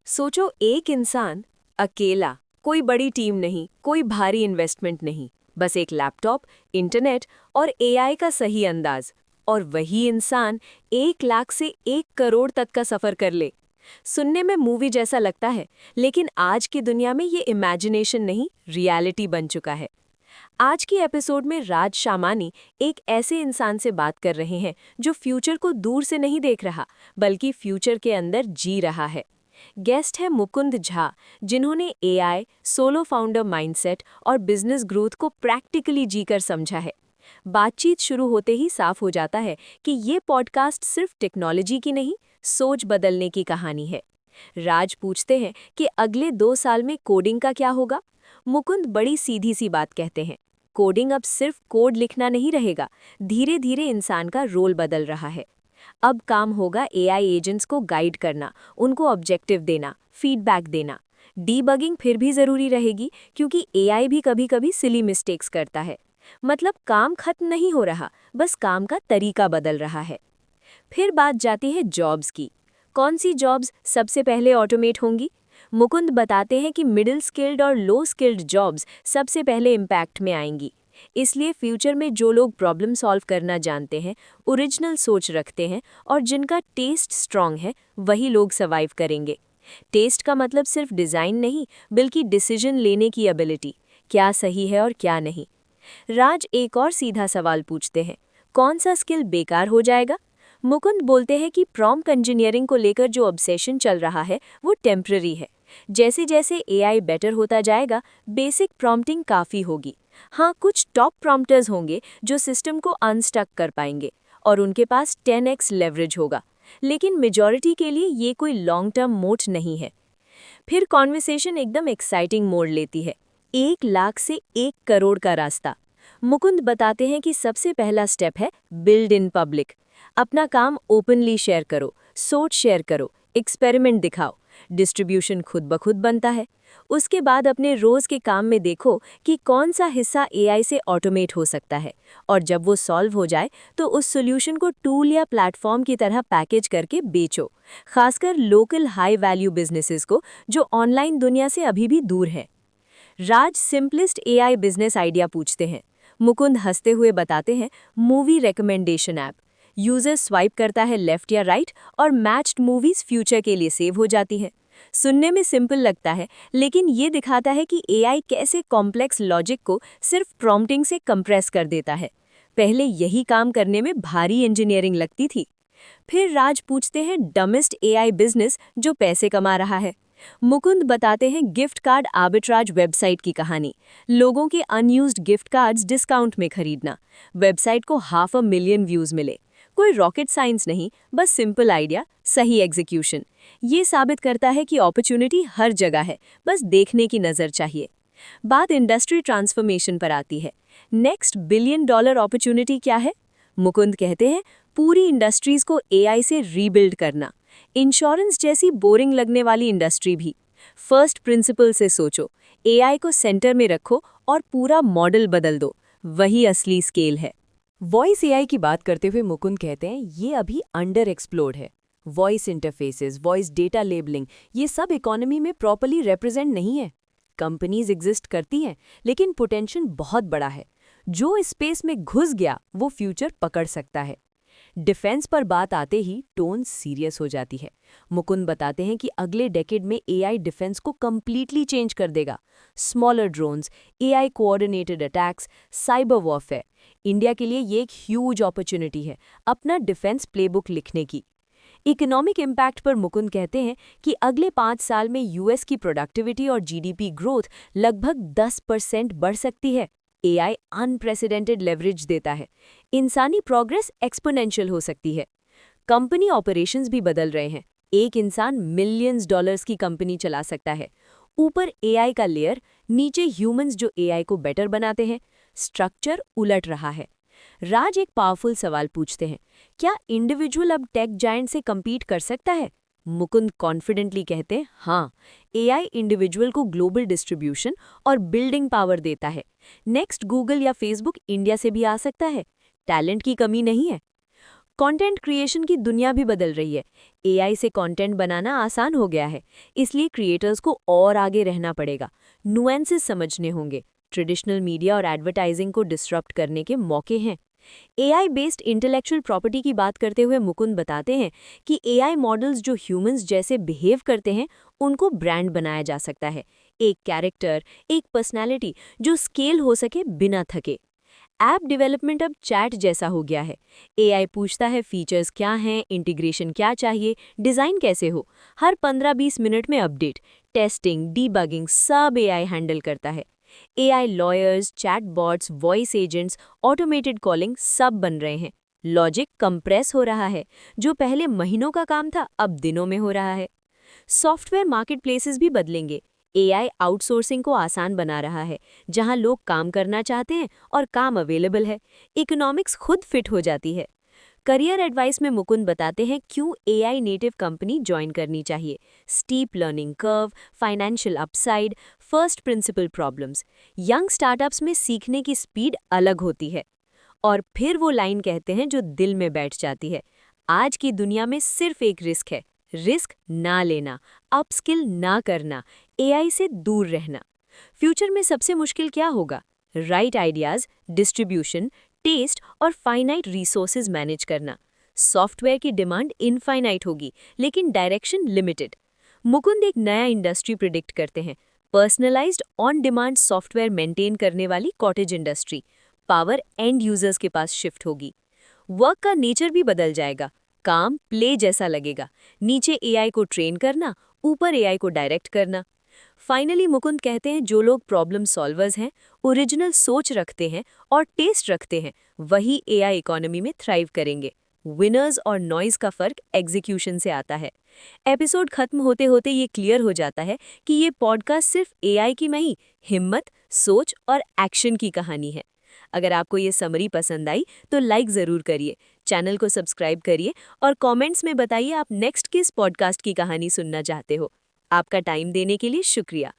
सोचो एक इंसान अकेला, कोई बड़ी टीम नहीं, कोई भारी इन्वेस्टमेंट नहीं, बस एक लैपटॉप, इंटरनेट और एआई का सही अंदाज। और वही इंसान 1 लाख से 1 करोड़ तक का सफर कर ले। सुनने में मूवी जैसा लगता है, लेकिन आज की दुनिया में ये इमेजिनेशन नहीं, रियलिटी बन चुका है। आज की एपिसोड में राज शामानी एक ऐसे इंसान से बात कर रहे हैं जो फ्यूचर को दूर से नहीं देख रहा, बल्कि फ्यूचर के अंदर जी रहा है। गेस्ट है मुकुंद झा, जिन्होंने एआई, सोलो फाउंडर माइंडसेट और बिजनेस ग्रोथ को प्रैक्टिकली जीकर समझा है। बातचीत शुरू होते ही साफ हो जाता है कि ये पॉडकास्ट सिर्फ टेक्नोलॉजी की नहीं, सोच बदलने की कहानी है। राज पूछते हैं कि अगले 2 साल में कोडिंग का क्या होगा। मुकुंद बड़ी सीधी सी बात कहते हैं, कोडिंग अब सिर्फ कोड लिखना नहीं रहेगा, धीरे धीरे इंसान का रोल बदल रहा है। अब काम होगा एआई एजेंट्स को गाइड करना, उनको ऑब्जेक्टिव देना, फीडबैक देना। डीबगिंग फिर भी ज़रूरी रहेगी, क्योंकि एआई भी कभी-कभी सिली मिस्टेक्स करता है। मतलब काम खत्म नहीं हो रहा, बस काम का तरीका बदल रहा है। फिर बात जाती है जॉब्स की। कौन सी जॉब्स सबसे पहले ऑटोमेट होंगी? मुकुंद बताते हैं कि मिडिल स्किल्ड और लो स्किल्ड जॉब्स सबसे पहले इम्पैक्ट में आएंगी। इसलिए फ्यूचर में जो लोग प्रॉब्लम सॉल्व करना जानते हैं, ओरिजिनल सोच रखते हैं और जिनका टेस्ट स्ट्रांग है, वही लोग सर्वाइव करेंगे। टेस्ट का मतलब सिर्फ डिज़ाइन नहीं, बल्कि डिसीजन लेने की एबिलिटी, क्या सही है और क्या नहीं। राज एक और सीधा सवाल पूछते हैं, कौन सा स्किल बेकार हो जाएगा? मुकुंद बोलते हैं कि प्रॉम्प्ट इंजीनियरिंग को लेकर जो ऑब्सेशन चल रहा है वो टेम्पररी है। जैसे जैसे एआई बेटर होता जाएगा, बेसिक प्रॉम्प्टिंग काफ़ी होगी। हाँ, कुछ टॉप प्रॉम्प्टर्स होंगे जो सिस्टम को अनस्टक कर पाएंगे और उनके पास 10x लेवरेज होगा, लेकिन मेजॉरिटी के लिए ये कोई लॉन्ग टर्म मोट नहीं है। फिर कॉन्वर्सेशन एकदम एक्साइटिंग मोड़ लेती है। 1 लाख से 1 करोड़ का रास्ता। मुकुंद बताते हैं कि सबसे पहला स्टेप है बिल्ड इन पब्लिक। अपना काम ओपनली शेयर करो, सोच शेयर करो, एक्सपेरिमेंट दिखाओ। डिस्ट्रीब्यूशन खुद ब खुद बनता है। उसके बाद अपने रोज के काम में देखो कि कौन सा हिस्सा एआई से ऑटोमेट हो सकता है, और जब वो सॉल्व हो जाए तो उस सॉल्यूशन को टूल या प्लेटफॉर्म की तरह पैकेज करके बेचो, खासकर लोकल हाई वैल्यू बिजनेसेस को जो ऑनलाइन दुनिया से अभी भी दूर है। राज सिंपलेस्ट एआई बिजनेस आइडिया पूछते हैं। मुकुंद हंसते हुए बताते हैं, movie recommendation app. User swipe करता है लेफ्ट या राइट और मैच्ड मूवीज फ्यूचर के लिए सेव हो जाती हैं। सुनने में सिंपल लगता है, लेकिन ये दिखाता है कि एआई कैसे कॉम्प्लेक्स लॉजिक को सिर्फ प्रॉम्प्टिंग से कंप्रेस कर देता है। पहले यही काम करने में भारी इंजीनियरिंग लगती थी। फिर राज पूछते हैं डमेस्ट एआई बिजनेस जो पैसे कमा रहा है। मुकुंद बताते हैं गिफ्ट कार्ड आर्बिट्राज वेबसाइट की कहानी। लोगों के अनयूज्ड गिफ्ट कार्ड्स डिस्काउंट में खरीदना। वेबसाइट को 500,000 व्यूज मिले। कोई रॉकेट साइंस नहीं, बस सिंपल आइडिया, सही एग्जीक्यूशन। ये साबित करता है कि अपॉर्चुनिटी हर जगह है, बस देखने की नज़र चाहिए। बात इंडस्ट्री ट्रांसफॉर्मेशन पर आती है। नेक्स्ट $1 बिलियन अपॉर्चुनिटी क्या है? मुकुंद कहते हैं पूरी इंडस्ट्रीज को एआई से रीबिल्ड करना। इंश्योरेंस जैसी बोरिंग लगने वाली इंडस्ट्री भी। फर्स्ट प्रिंसिपल से सोचो, एआई को सेंटर में रखो और पूरा मॉडल बदल दो। वही असली स्केल है। वॉइस एआई की बात करते हुए मुकुंद कहते हैं ये अभी अंडर एक्सप्लोर्ड है। Voice interfaces, voice data labelling, ये सब इकोनॉमी में प्रॉपर्ली रिप्रेजेंट नहीं है। कंपनीज एग्जिस्ट करती हैं, लेकिन पोटेंशियल बहुत बड़ा है। जो इस स्पेस में घुस गया वो फ्यूचर पकड़ सकता है। डिफेंस पर बात आते ही टोन सीरियस हो जाती है। मुकुंद बताते हैं कि अगले डेकेड में एआई डिफेंस को कंप्लीटली चेंज कर देगा। Smaller drones, AI coordinated attacks, cyber warfare. India के लिए ये एक ह्यूज अपॉर्चुनिटी है अपना डिफेंस प्लेबुक लिखने की। इकोनॉमिक इम्पैक्ट पर मुकुंद कहते हैं कि अगले 5 साल में यूएस की प्रोडक्टिविटी और जीडीपी ग्रोथ लगभग 10% बढ़ सकती है। एआई अनप्रेसिडेंटेड लेवरेज देता है। इंसानी प्रोग्रेस एक्सपोनेंशियल हो सकती है। कंपनी ऑपरेशंस भी बदल रहे हैं। एक इंसान मिलियंस डॉलर्स की कंपनी चला सकता है। ऊपर एआई का लेयर, नीचे ह्यूमंस जो एआई को बेटर बनाते हैं। स्ट्रक्चर उलट रहा है। राज एक पावरफुल सवाल पूछते हैं, क्या इंडिविजुअल अब टेक जायंट से कम्पीट कर सकता है? मुकुंद कॉन्फिडेंटली कहते हैं हाँ, एआई इंडिविजुअल को ग्लोबल डिस्ट्रीब्यूशन और बिल्डिंग पावर देता है। नेक्स्ट गूगल या फेसबुक इंडिया से भी आ सकता है। टैलेंट की कमी नहीं है। कंटेंट क्रिएशन की दुनिया भी बदल रही है। एआई से कंटेंट बनाना आसान हो गया है, इसलिए क्रिएटर्स को और आगे रहना पड़ेगा। नुएंसेस समझने होंगे। ट्रेडिशनल मीडिया और एडवर्टाइजिंग को डिसरप्ट करने के मौके हैं। एआई बेस्ड इंटेलेक्चुअल प्रॉपर्टी की बात करते हुए मुकुंद बताते हैं कि एआई मॉडल्स जो ह्यूमंस जैसे बिहेव करते हैं, उनको ब्रांड बनाया जा सकता है। एक कैरेक्टर, एक पर्सनैलिटी जो स्केल हो सके बिना थके। ऐप डेवलपमेंट अब चैट जैसा हो गया है। एआई पूछता है फीचर्स क्या हैं, इंटीग्रेशन क्या चाहिए, डिज़ाइन कैसे हो। हर 15-20 मिनट में अपडेट, टेस्टिंग, डीबगिंग सब एआई हैंडल करता है। AI lawyers, chatbots, voice agents, automated calling सब बन रहे हैं। लॉजिक कंप्रेस हो रहा है। जो पहले महीनों का काम था, अब दिनों में हो रहा है। सॉफ्टवेयर मार्केटप्लेसेस भी बदलेंगे। एआई आउटसोर्सिंग को आसान बना रहा है। जहां लोग काम करना चाहते हैं और काम अवेलेबल है, इकोनॉमिक्स खुद फिट हो जाती है। करियर एडवाइस में मुकुंद बताते हैं क्यों एआई नेटिव कंपनी ज्वाइन करनी चाहिए। Steep learning curve, financial upside, first principle problems. Young startups में सीखने की स्पीड अलग होती है। और फिर वो लाइन कहते हैं जो दिल में बैठ जाती है। आज की दुनिया में सिर्फ एक रिस्क है, रिस्क ना लेना, अपस्किल ना करना, एआई से दूर रहना। फ्यूचर में सबसे मुश्किल क्या होगा? राइट आइडियाज, डिस्ट्रीब्यूशन, टेस्ट और फाइनाइट रिसोर्सेज मैनेज करना। सॉफ्टवेयर की डिमांड इनफाइनाइट होगी, लेकिन डायरेक्शन लिमिटेड। मुकुंद एक नया इंडस्ट्री प्रिडिक्ट करते हैं, personalised on demand software maintain करने वाली cottage industry. Power and users के पास शिफ्ट होगी। वर्क का नेचर भी बदल जाएगा। काम प्ले जैसा लगेगा। नीचे एआई को ट्रेन करना, ऊपर एआई को डायरेक्ट करना। फाइनली मुकुंद कहते हैं जो लोग प्रॉब्लम सॉल्वर्स हैं, ओरिजिनल सोच रखते हैं और टेस्ट रखते हैं, वही एआई इकोनॉमी में थ्राइव करेंगे। विनर्स और नॉइज का फर्क एग्जीक्यूशन से आता है। एपिसोड खत्म होते होते ये क्लियर हो जाता है कि ये पॉडकास्ट सिर्फ एआई की नहीं, हिम्मत, सोच और एक्शन की कहानी है। अगर आपको ये समरी पसंद आई तो लाइक ज़रूर करिए, चैनल को सब्सक्राइब करिए और कमेंट्स में बताइए आप नेक्स्ट किस पॉडकास्ट की कहानी सुनना चाहते हो। आपका टाइम देने के लिए शुक्रिया।